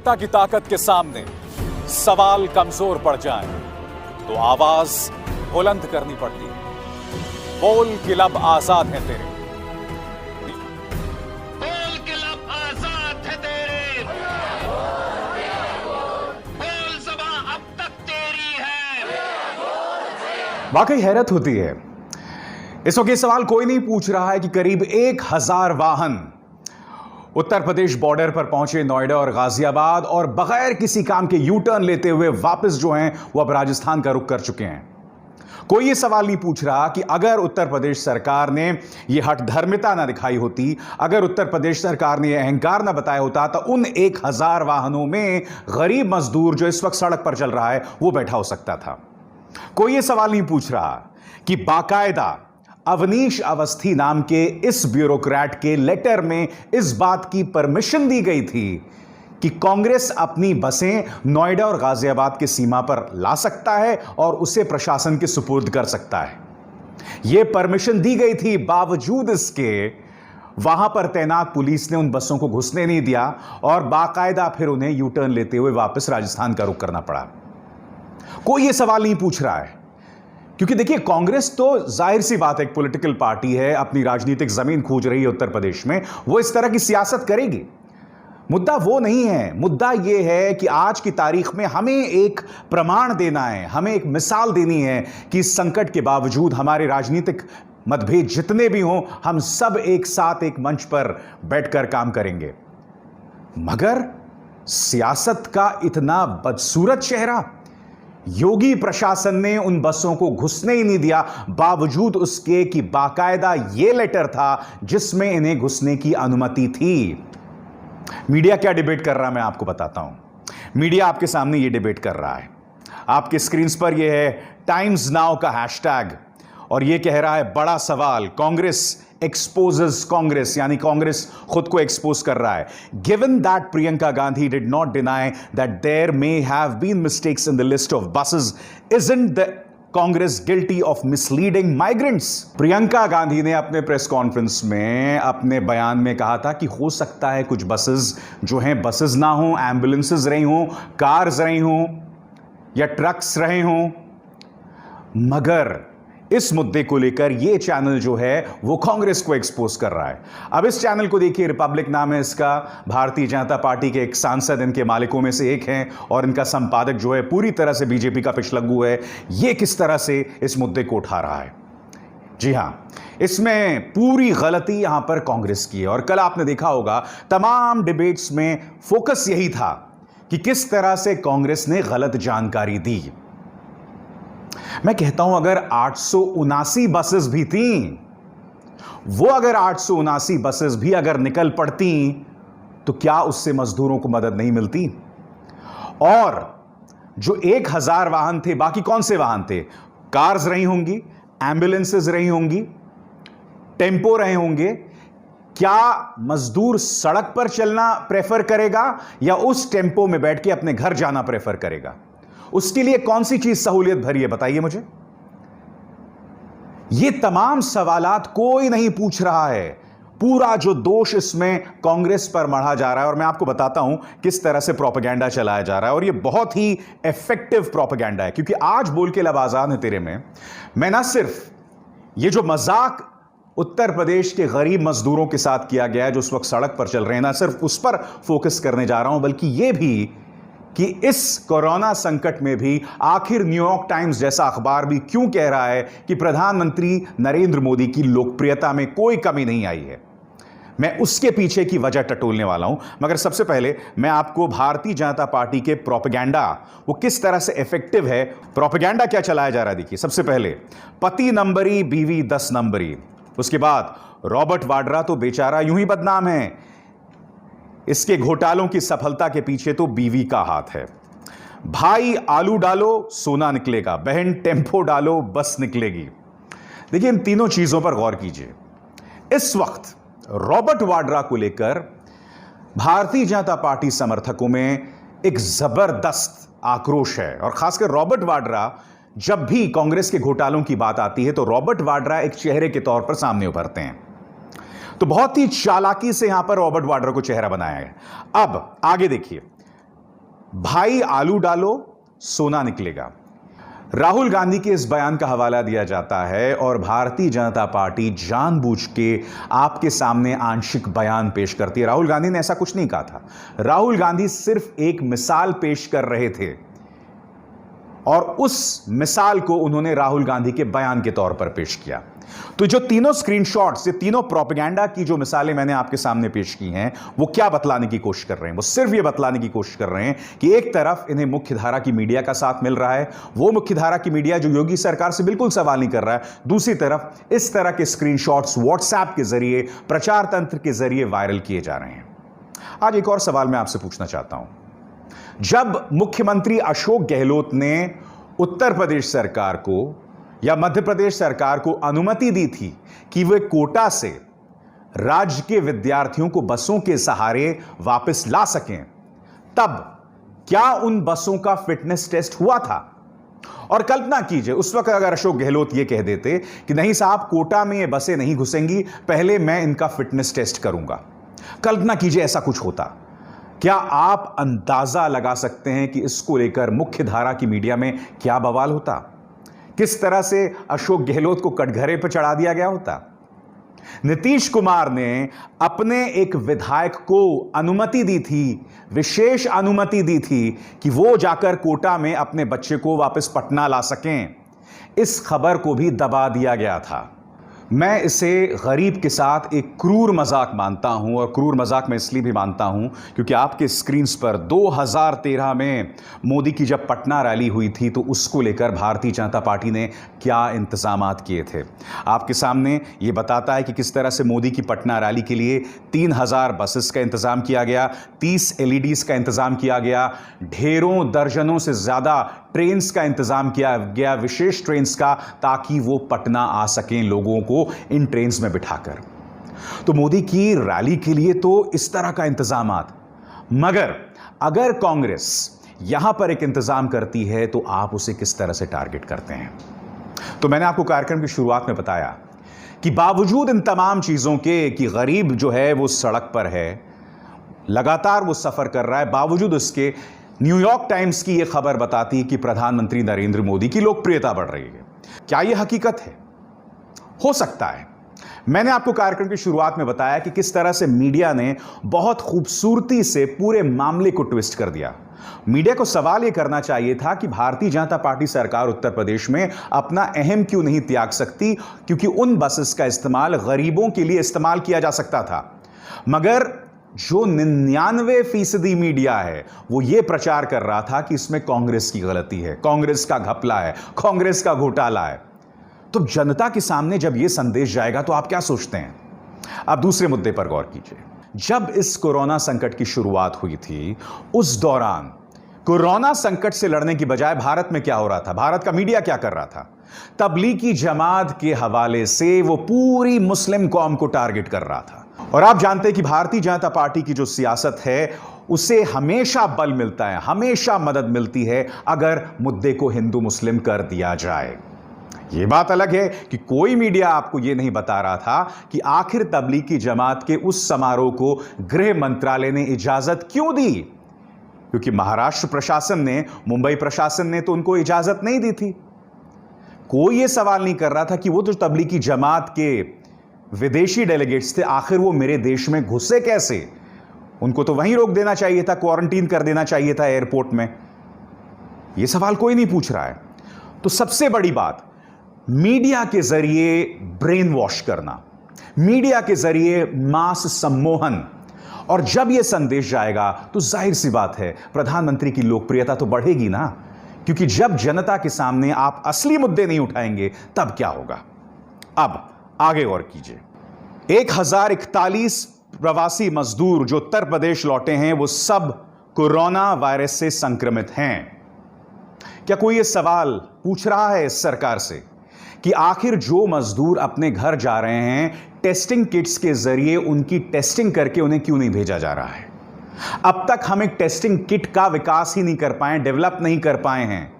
सत्ता की ताकत के सामने सवाल कमजोर पड़ जाएं, तो आवाज बुलंद करनी पड़ती है। बोल कि लब आजाद है तेरे, बोल के लब आजाद है तेरे, बोल ज़बां अब तक तेरी है। वाकई हैरत होती है। इस वक्त ये सवाल कोई नहीं पूछ रहा है कि करीब 1000 वाहन उत्तर प्रदेश बॉर्डर पर पहुंचे नोएडा और गाजियाबाद और बगैर किसी काम के यू टर्न लेते हुए वापस जो हैं वो अब राजस्थान का रुख कर चुके हैं। कोई ये सवाल नहीं पूछ रहा कि अगर उत्तर प्रदेश सरकार ने ये हठधर्मिता ना दिखाई होती, अगर उत्तर प्रदेश सरकार ने ये अहंकार ना बताया होता, तो उन 1000 वाहनों में गरीब मजदूर जो इस वक्त सड़क पर चल रहा है वो बैठा हो सकता था। कोई ये सवाल नहीं पूछ रहा कि बाकायदा अवनीश अवस्थी नाम के इस ब्यूरोक्रेट के लेटर में इस बात की परमिशन दी गई थी कि कांग्रेस अपनी बसें नोएडा और गाजियाबाद की सीमा पर ला सकता है और उसे प्रशासन के सुपुर्द कर सकता है। यह परमिशन दी गई थी, बावजूद इसके वहां पर तैनात पुलिस ने उन बसों को घुसने नहीं दिया और बाकायदा फिर उन्हें यू टर्न लेते हुए वापस राजस्थान का रुख करना पड़ा। कोई यह सवाल नहीं पूछ रहा है, क्योंकि देखिए कांग्रेस तो जाहिर सी बात है एक पॉलिटिकल पार्टी है, अपनी राजनीतिक जमीन खोज रही है उत्तर प्रदेश में, वो इस तरह की सियासत करेगी। मुद्दा वो नहीं है, मुद्दा ये है कि आज की तारीख में हमें एक प्रमाण देना है, हमें एक मिसाल देनी है कि इस संकट के बावजूद हमारे राजनीतिक मतभेद जितने भी हों, हम सब एक साथ एक मंच पर बैठकर काम करेंगे। मगर सियासत का इतना बदसूरत चेहरा, योगी प्रशासन ने उन बसों को घुसने ही नहीं दिया, बावजूद उसके कि बाकायदा यह लेटर था जिसमें इन्हें घुसने की अनुमति थी। मीडिया क्या डिबेट कर रहा है मैं आपको बताता हूं। मीडिया आपके सामने यह डिबेट कर रहा है, आपके स्क्रीन पर यह है टाइम्स नाउ का हैशटैग और यह कह रहा है बड़ा सवाल, कांग्रेस एक्सपोजेस कांग्रेस, यानी कांग्रेस खुद को एक्सपोज कर रहा है। Given that Priyanka Gandhi did not deny that there may have been mistakes in the list of buses, isn't the Congress guilty of misleading migrants? Priyanka Gandhi ने अपने प्रेस कॉन्फ्रेंस में अपने बयान में कहा था कि हो सकता है कुछ बसेस जो हैं बसेस ना हो, एम्बुलेंसेस रही हों, कार्स रही हों या ट्रक्स रहे हों, मगर इस मुद्दे को लेकर यह चैनल जो है वो कांग्रेस को एक्सपोज कर रहा है। अब इस चैनल को देखिए, रिपब्लिक नाम है इसका, भारतीय जनता पार्टी के एक सांसद इनके मालिकों में से एक हैं और इनका संपादक जो है पूरी तरह से बीजेपी का पिछलग्गू है। यह किस तरह से इस मुद्दे को उठा रहा है। जी हां, इसमें पूरी गलती यहां पर कांग्रेस की है और कल आपने देखा होगा तमाम डिबेट्स में फोकस यही था कि किस तरह से कांग्रेस ने गलत जानकारी दी। मैं कहता हूं अगर 879 बसेस भी थी, वो अगर 879 बसेस भी अगर निकल पड़ती तो क्या उससे मजदूरों को मदद नहीं मिलती? और जो 1000 वाहन थे, बाकी कौन से वाहन थे? कार्स रही होंगी, एम्बुलेंसेस रही होंगी, टेम्पो रहे होंगे। क्या मजदूर सड़क पर चलना प्रेफर करेगा या उस टेम्पो में बैठ के अपने घर जाना प्रेफर करेगा? उसके लिए कौन सी चीज सहूलियत भरी है, बताइए मुझे। ये तमाम सवालात कोई नहीं पूछ रहा है। पूरा जो दोष इसमें कांग्रेस पर मढ़ा जा रहा है और मैं आपको बताता हूं किस तरह से प्रोपेगेंडा चलाया जा रहा है और ये बहुत ही इफेक्टिव प्रोपेगेंडा है। क्योंकि आज बोल के लब आजाद है तेरे में मैं ना सिर्फ ये जो मजाक उत्तर प्रदेश के गरीब मजदूरों के साथ किया गया है जो उस वक्त सड़क पर चल रहे हैं, ना सिर्फ उस पर फोकस करने जा रहा हूं, बल्कि यह भी कि इस कोरोना संकट में भी आखिर न्यूयॉर्क टाइम्स जैसा अखबार भी क्यों कह रहा है कि प्रधानमंत्री नरेंद्र मोदी की लोकप्रियता में कोई कमी नहीं आई है। मैं उसके पीछे की वजह टटोलने वाला हूं, मगर सबसे पहले मैं आपको भारतीय जनता पार्टी के प्रोपेगेंडा वो किस तरह से इफेक्टिव है, प्रोपेगेंडा क्या चलाया जा रहा है देखिए। सबसे पहले पति नंबरी बीवी 10 नंबरी, उसके बाद रॉबर्ट वाड्रा तो बेचारा यूं ही बदनाम है, इसके घोटालों की सफलता के पीछे तो बीवी का हाथ है। भाई आलू डालो सोना निकलेगा, बहन टेम्पो डालो बस निकलेगी। देखिए इन तीनों चीजों पर गौर कीजिए। इस वक्त रॉबर्ट वाड्रा को लेकर भारतीय जनता पार्टी समर्थकों में एक जबरदस्त आक्रोश है और खासकर रॉबर्ट वाड्रा, जब भी कांग्रेस के घोटालों की बात आती है तो रॉबर्ट वाड्रा एक चेहरे के तौर पर सामने उभरते हैं। तो बहुत ही चालाकी से यहां पर रॉबर्ट वाड्रा को चेहरा बनाया है। अब आगे देखिए, भाई आलू डालो सोना निकलेगा। राहुल गांधी के इस बयान का हवाला दिया जाता है और भारतीय जनता पार्टी जानबूझ के आपके सामने आंशिक बयान पेश करती है। राहुल गांधी ने ऐसा कुछ नहीं कहा था। राहुल गांधी सिर्फ एक मिसाल पेश कर रहे थे और उस मिसाल को उन्होंने राहुल गांधी के बयान के तौर पर पेश किया। तो जो तीनों स्क्रीनशॉट्स, ये तीनों प्रोपेगेंडा की जो मिसालें मैंने आपके सामने पेश की हैं, वो क्या बतलाने की कोशिश कर रहे हैं? वो सिर्फ ये बतलाने की कोशिश कर रहे हैं कि एक तरफ इन्हें मुख्यधारा की मीडिया का साथ मिल रहा है, वो मुख्यधारा की मीडिया जो योगी सरकार से बिल्कुल सवाल नहीं कर रहा है, दूसरी तरफ इस तरह के स्क्रीनशॉट्स व्हाट्सएप के जरिए, प्रचार तंत्र के जरिए वायरल किए जा रहे हैं। आज एक और सवाल मैं आपसे पूछना चाहता हूं। जब मुख्यमंत्री अशोक गहलोत ने उत्तर प्रदेश सरकार को या मध्य प्रदेश सरकार को अनुमति दी थी कि वे कोटा से राज्य के विद्यार्थियों को बसों के सहारे वापस ला सकें, तब क्या उन बसों का फिटनेस टेस्ट हुआ था? और कल्पना कीजिए उस वक्त अगर अशोक गहलोत यह कह देते कि नहीं साहब, कोटा में ये बसें नहीं घुसेंगी, पहले मैं इनका फिटनेस टेस्ट करूंगा। कल्पना कीजिए ऐसा कुछ होता। क्या आप अंदाजा लगा सकते हैं कि इसको लेकर मुख्यधारा की मीडिया में क्या बवाल होता? किस तरह से अशोक गहलोत को कटघरे पर चढ़ा दिया गया होता? नीतीश कुमार ने अपने एक विधायक को अनुमति दी थी, विशेष अनुमति दी थी कि वो जाकर कोटा में अपने बच्चे को वापस पटना ला सकें। इस खबर को भी दबा दिया गया था। मैं इसे गरीब के साथ एक क्रूर मजाक मानता हूं, और क्रूर मजाक मैं इसलिए भी मानता हूं क्योंकि आपके स्क्रीन्स पर 2013 में मोदी की जब पटना रैली हुई थी तो उसको लेकर भारतीय जनता पार्टी ने क्या इंतजामात किए थे। आपके सामने ये बताता है कि किस तरह से मोदी की पटना रैली के लिए 3000 बसेस का इंतजाम किया गया, 30 LEDs का इंतजाम किया गया, ढेरों दर्जनों से ज़्यादा ट्रेन्स का इंतजाम किया गया, विशेष ट्रेन्स का, ताकि वो पटना आ सकें लोगों को इन ट्रेन्स में बिठाकर। तो मोदी की रैली के लिए तो इस तरह का इंतजामात। मगर अगर कांग्रेस यहां पर एक इंतजाम करती है तो आप उसे किस तरह से टारगेट करते हैं? तो मैंने आपको कार्यक्रम की शुरुआत में बताया कि बावजूद इन तमाम चीजों के कि गरीब जो है वो सड़क पर है, लगातार वो सफर कर रहा है, बावजूद उसके न्यूयॉर्क टाइम्स की यह खबर बताती है कि प्रधानमंत्री नरेंद्र मोदी की लोकप्रियता बढ़ रही है। क्या यह हकीकत है? हो सकता है। मैंने आपको कार्यक्रम की शुरुआत में बताया कि किस तरह से मीडिया ने बहुत खूबसूरती से पूरे मामले को ट्विस्ट कर दिया। मीडिया को सवाल यह करना चाहिए था कि भारतीय जनता पार्टी सरकार उत्तर प्रदेश में अपना अहम क्यों नहीं त्याग सकती, क्योंकि उन बसेस का इस्तेमाल गरीबों के लिए इस्तेमाल किया जा सकता था। मगर जो 99% मीडिया है वो ये प्रचार कर रहा था कि इसमें कांग्रेस की गलती है, कांग्रेस का घपला है, कांग्रेस का घोटाला है। तो जनता के सामने जब यह संदेश जाएगा तो आप क्या सोचते हैं? आप दूसरे मुद्दे पर गौर कीजिए। जब इस कोरोना संकट की शुरुआत हुई थी, उस दौरान कोरोना संकट से लड़ने की बजाय भारत में क्या हो रहा था? भारत का मीडिया क्या कर रहा था? तबलीगी जमात के हवाले से वो पूरी मुस्लिम कौम को टारगेट कर रहा था। और आप जानते हैं कि भारतीय जनता पार्टी की जो सियासत है उसे हमेशा बल मिलता है, हमेशा मदद मिलती है अगर मुद्दे को हिंदू मुस्लिम कर दिया जाए। यह बात अलग है कि कोई मीडिया आपको यह नहीं बता रहा था कि आखिर तबलीगी जमात के उस समारोह को गृह मंत्रालय ने इजाजत क्यों दी, क्योंकि महाराष्ट्र प्रशासन ने, मुंबई प्रशासन ने तो उनको इजाजत नहीं दी थी। कोई यह सवाल नहीं कर रहा था कि वो जो तबलीगी जमात के विदेशी डेलीगेट्स थे, आखिर वो मेरे देश में घुसे कैसे? उनको तो वहीं रोक देना चाहिए था, क्वारंटीन कर देना चाहिए था एयरपोर्ट में। यह सवाल कोई नहीं पूछ रहा है। तो सबसे बड़ी बात, मीडिया के जरिए ब्रेन वॉश करना, मीडिया के जरिए मास सम्मोहन। और जब यह संदेश जाएगा तो जाहिर सी बात है प्रधानमंत्री की लोकप्रियता तो बढ़ेगी ना, क्योंकि जब जनता के सामने आप असली मुद्दे नहीं उठाएंगे तब क्या होगा? अब आगे गौर कीजिए। 1041 प्रवासी मजदूर जो उत्तर प्रदेश लौटे हैं वो सब कोरोना वायरस से संक्रमित हैं। क्या कोई यह सवाल पूछ रहा है इस सरकार से कि आखिर जो मजदूर अपने घर जा रहे हैं, टेस्टिंग किट्स के जरिए उनकी टेस्टिंग करके उन्हें क्यों नहीं भेजा जा रहा है? अब तक हम एक टेस्टिंग किट का विकास ही नहीं कर पाए, डेवलप नहीं कर पाए हैं।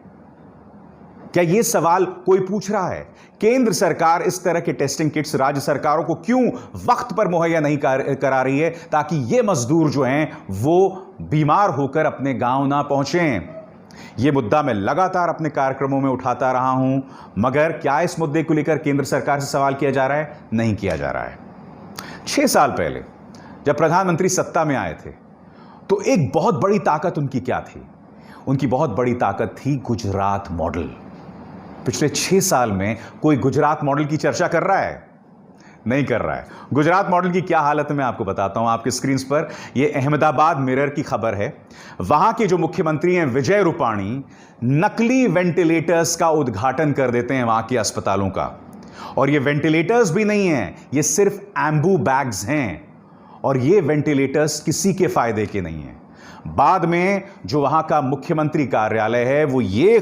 क्या यह सवाल कोई पूछ रहा है? केंद्र सरकार इस तरह के टेस्टिंग किट्स राज्य सरकारों को क्यों वक्त पर मुहैया नहीं करा रही है ताकि ये मजदूर जो हैं वो बीमार होकर अपने गांव ना पहुंचें? यह मुद्दा मैं लगातार अपने कार्यक्रमों में उठाता रहा हूं, मगर क्या इस मुद्दे को लेकर केंद्र सरकार से सवाल किया जा रहा है? नहीं किया जा रहा है। 6 साल पहले जब प्रधानमंत्री सत्ता में आए थे तो एक बहुत बड़ी ताकत उनकी क्या थी? उनकी बहुत बड़ी ताकत थी गुजरात मॉडल। पिछले 6 साल में कोई गुजरात मॉडल की चर्चा कर रहा है? नहीं कर रहा है। गुजरात मॉडल की क्या हालत है मैं आपको बताता हूं। आपके स्क्रीन पर यह अहमदाबाद मिरर की खबर है। वहां के जो मुख्यमंत्री हैं विजय रूपाणी नकली वेंटिलेटर्स का उद्घाटन कर देते हैं वहां के अस्पतालों का। और ये वेंटिलेटर्स भी नहीं हैं, ये सिर्फ एम्बू बैग्स हैं और ये वेंटिलेटर्स किसी के फायदे के नहीं हैं। बाद में जो वहां का मुख्यमंत्री कार्यालय है वो ये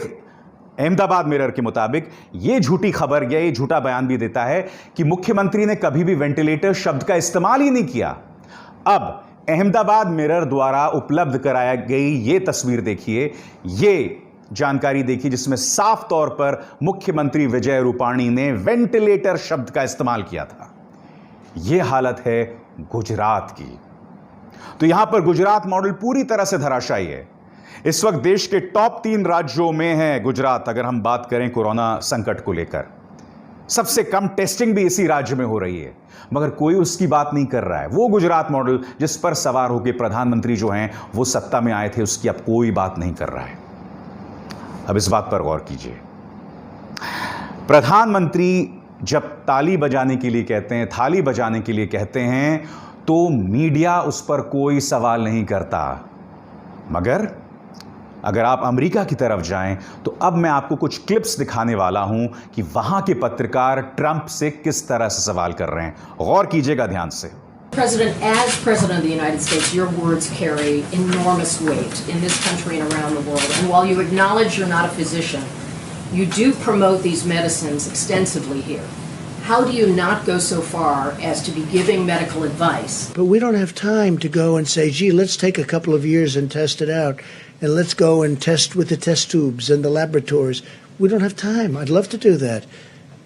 अहमदाबाद मिरर के मुताबिक ये झूठी खबर या ये झूठा बयान भी देता है कि मुख्यमंत्री ने कभी भी वेंटिलेटर शब्द का इस्तेमाल ही नहीं किया। अब अहमदाबाद मिरर द्वारा उपलब्ध कराया गई ये तस्वीर देखिए, ये जानकारी देखिए जिसमें साफ तौर पर मुख्यमंत्री विजय रूपाणी ने वेंटिलेटर शब्द का इस्तेमाल किया था। यह हालत है गुजरात की। तो यहां पर गुजरात मॉडल पूरी तरह से धराशायी है। इस वक्त देश के टॉप 3 राज्यों में है गुजरात। अगर हम बात करें कोरोना संकट को लेकर, सबसे कम टेस्टिंग भी इसी राज्य में हो रही है, मगर कोई उसकी बात नहीं कर रहा है। वो गुजरात मॉडल जिस पर सवार होकर प्रधानमंत्री जो हैं वो सत्ता में आए थे, उसकी अब कोई बात नहीं कर रहा है। अब इस बात पर गौर कीजिए, प्रधानमंत्री जब ताली बजाने के लिए कहते हैं, थाली बजाने के लिए कहते हैं, तो मीडिया उस पर कोई सवाल नहीं करता। मगर अगर आप अमेरिका की तरफ जाएं तो अब मैं आपको कुछ क्लिप्स दिखाने वाला हूं कि वहां के पत्रकार ट्रंप से किस तरह से सवाल कर रहे हैं। गौर कीजिएगा ध्यान से। President, as President of the United States, your words carry enormous weight in this country and around the world. And while you acknowledge you're not a physician, you do promote these medicines extensively here. How do you not go so far as to be giving medical advice? But we don't have time to go and say, gee, let's take a couple of years and test it out. And let's go and test with the test tubes and the laboratories. We don't have time. I'd love to do that.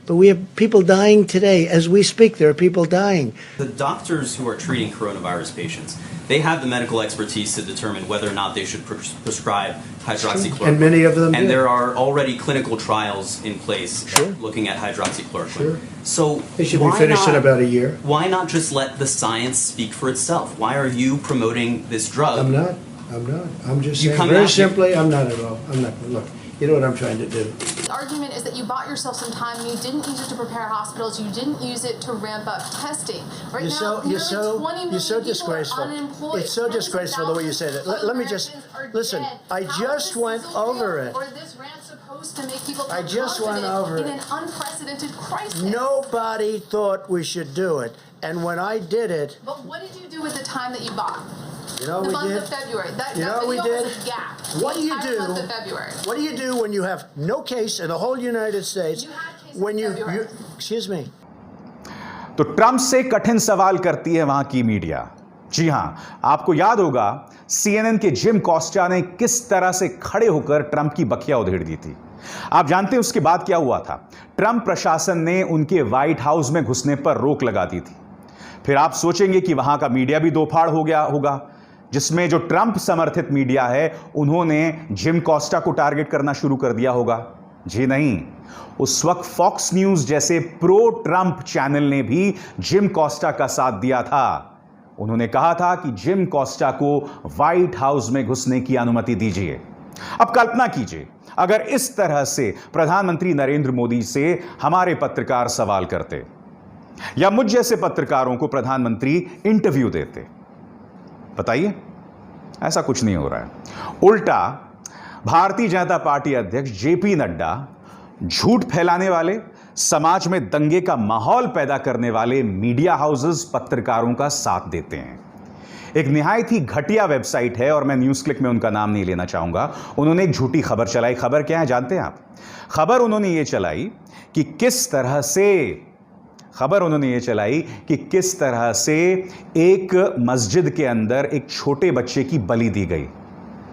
But we have people dying today. As we speak, there are people dying. The doctors who are treating coronavirus patients, they have the medical expertise to determine whether or not they should prescribe hydroxychloroquine. And many of them And do. there are already clinical trials in place Sure. looking at hydroxychloroquine. Sure. So They should be why finished in not- about a year. Why not just let the science speak for itself? Why are you promoting this drug? I'm not. I'm just You saying come very out here- simply, I'm not at all. I'm not. Look, you know what I'm trying to do. The argument is that you bought yourself some time. You didn't use it to prepare hospitals. You didn't use it to ramp up testing. Right You're now, so nearly 20 million you're so people are disgraceful. unemployed. It's so Tens of disgraceful the way you say that. thousands Let of me just Americans are listen. dead. I How just is this went so over real? it. Or this rant supposed to make people I feel just went confident over in it. an unprecedented crisis? Nobody thought we should do it, and when I did it, But what did you do with the time that you bought? you know The we month did. of February. That You know what we video did? was a gap. What do The you entire do? month of February. What do you do when you have no case in the whole United States? You had cases When in you February. excuse me. तो Trump से कठिन सवाल करती है वहां की media. जी हां, आपको याद होगा CNN के जिम कॉस्टा ने किस तरह से खड़े होकर ट्रंप की बखिया उधेड़ दी थी। आप जानते हैं उसके बाद क्या हुआ था? ट्रंप प्रशासन ने उनके व्हाइट हाउस में घुसने पर रोक लगा दी थी। फिर आप सोचेंगे कि वहां का मीडिया भी दो फाड़ हो गया होगा, जिसमें जो ट्रंप समर्थित मीडिया है उन्होंने जिम कॉस्टा को टारगेट करना शुरू कर दिया होगा। जी नहीं, उस वक्त फॉक्स न्यूज जैसे प्रो ट्रंप चैनल ने भी जिम कॉस्टा का साथ दिया था। उन्होंने कहा था कि जिम कॉस्टा को व्हाइट हाउस में घुसने की अनुमति दीजिए। अब कल्पना कीजिए अगर इस तरह से प्रधानमंत्री नरेंद्र मोदी से हमारे पत्रकार सवाल करते या मुझ जैसे पत्रकारों को प्रधानमंत्री इंटरव्यू देते। बताइए, ऐसा कुछ नहीं हो रहा है। उल्टा भारतीय जनता पार्टी अध्यक्ष जेपी नड्डा झूठ फैलाने वाले, समाज में दंगे का माहौल पैदा करने वाले मीडिया हाउसेस पत्रकारों का साथ देते हैं। एक निहायत ही घटिया वेबसाइट है और मैं न्यूज़ क्लिक में उनका नाम नहीं लेना चाहूंगा। उन्होंने एक झूठी खबर चलाई। खबर क्या है जानते हैं आप? खबर उन्होंने ये चलाई कि किस तरह से एक मस्जिद के अंदर एक छोटे बच्चे की बलि दी गई।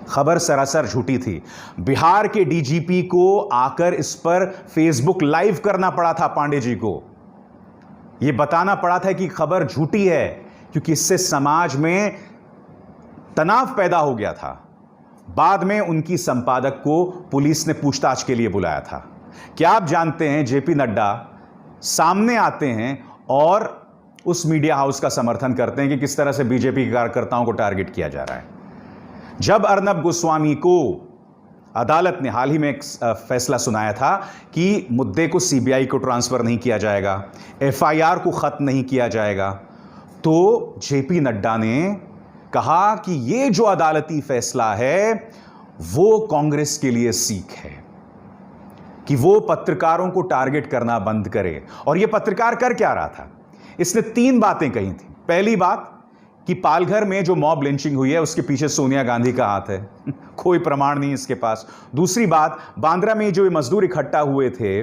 खबर सरासर झूठी थी। बिहार के डीजीपी को आकर इस पर फेसबुक लाइव करना पड़ा था। पांडे जी को यह बताना पड़ा था कि खबर झूठी है, क्योंकि इससे समाज में तनाव पैदा हो गया था। बाद में उनकी संपादक को पुलिस ने पूछताछ के लिए बुलाया था। क्या आप जानते हैं, जेपी नड्डा सामने आते हैं और उस मीडिया हाउस का समर्थन करते हैं कि किस तरह से बीजेपी के कार्यकर्ताओं को टारगेट किया जा रहा है। जब अर्नब गोस्वामी को अदालत ने हाल ही में एक फैसला सुनाया था कि मुद्दे को सीबीआई को ट्रांसफर नहीं किया जाएगा, एफआईआर को खत्म नहीं किया जाएगा, तो जेपी नड्डा ने कहा कि यह जो अदालती फैसला है वो कांग्रेस के लिए सीख है कि वो पत्रकारों को टारगेट करना बंद करे। और यह पत्रकार कर क्या रहा था? इसने 3 बातें कही थी। पहली बात कि पालघर में जो मॉब लिंचिंग हुई है उसके पीछे सोनिया गांधी का हाथ है, कोई प्रमाण नहीं इसके पास। दूसरी बात, बांद्रा में जो मजदूर इकट्ठा हुए थे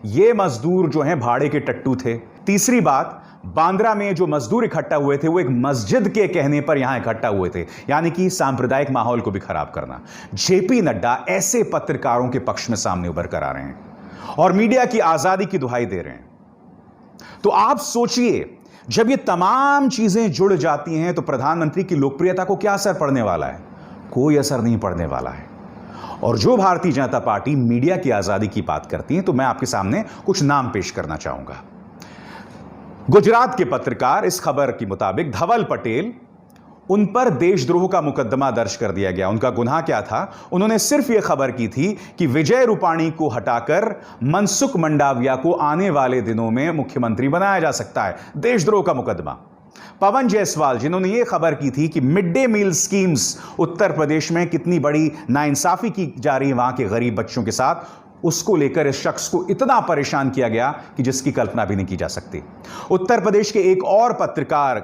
ये मजदूर जो हैं भाड़े के टट्टू थे। तीसरी बात, बांद्रा में जो मजदूर इकट्ठा हुए थे वो एक मस्जिद के कहने पर यहां इकट्ठा हुए थे, यानी कि सांप्रदायिक माहौल को भी खराब करना। जेपी नड्डा ऐसे पत्रकारों के पक्ष में सामने उभर कर आ रहे हैं और मीडिया की आजादी की दुहाई दे रहे हैं। तो आप सोचिए, जब ये तमाम चीजें जुड़ जाती हैं तो प्रधानमंत्री की लोकप्रियता को क्या असर पड़ने वाला है? कोई असर नहीं पड़ने वाला है। और जो भारतीय जनता पार्टी मीडिया की आजादी की बात करती है, तो मैं आपके सामने कुछ नाम पेश करना चाहूंगा। गुजरात के पत्रकार, इस खबर के मुताबिक धवल पटेल, उन पर देशद्रोह का मुकदमा दर्ज कर दिया गया। उनका गुनाह क्या था? उन्होंने सिर्फ यह खबर की थी कि विजय रूपाणी को हटाकर मनसुख मंडाविया को आने वाले दिनों में मुख्यमंत्री बनाया जा सकता है। देशद्रोह का मुकदमा। पवन जायसवाल, जिन्होंने यह खबर की थी कि mid day meal schemes Uttar Pradesh में कितनी बड़ी नाइंसाफी की जा रही है वहां के गरीब बच्चों के साथ, उसको लेकर इस शख्स को इतना परेशान किया गया कि जिसकी कल्पना भी नहीं की जा सकती। उत्तर प्रदेश के एक और पत्रकार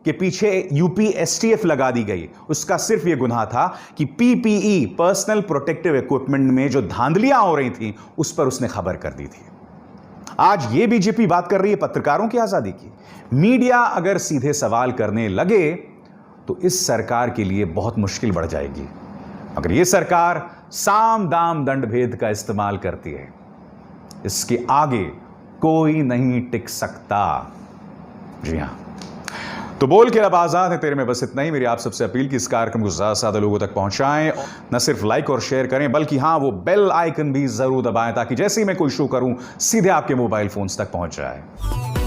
के पीछे यूपी एसटीएफ लगा दी गई। उसका सिर्फ यह गुनाह था कि पीपीई, पर्सनल प्रोटेक्टिव इक्विपमेंट में जो धांधलियां हो रही थी उस पर उसने खबर कर दी थी। आज यह बीजेपी बात कर रही है पत्रकारों की आजादी की। मीडिया अगर सीधे सवाल करने लगे तो इस सरकार के लिए बहुत मुश्किल बढ़ जाएगी। अगर यह सरकार साम दाम दंड भेद का इस्तेमाल करती है, इसके आगे कोई नहीं टिक सकता। जी हां, तो बोल के अब आजाद है तेरे में बस इतना ही। मेरी आप सबसे अपील कि इस कार्यक्रम को ज्यादा से ज्यादा लोगों तक पहुंचाएं, न सिर्फ लाइक और शेयर करें बल्कि हां वो बेल आइकन भी जरूर दबाएं ताकि जैसे ही मैं कोई शो करूं सीधे आपके मोबाइल फोन्स तक पहुंच जाए।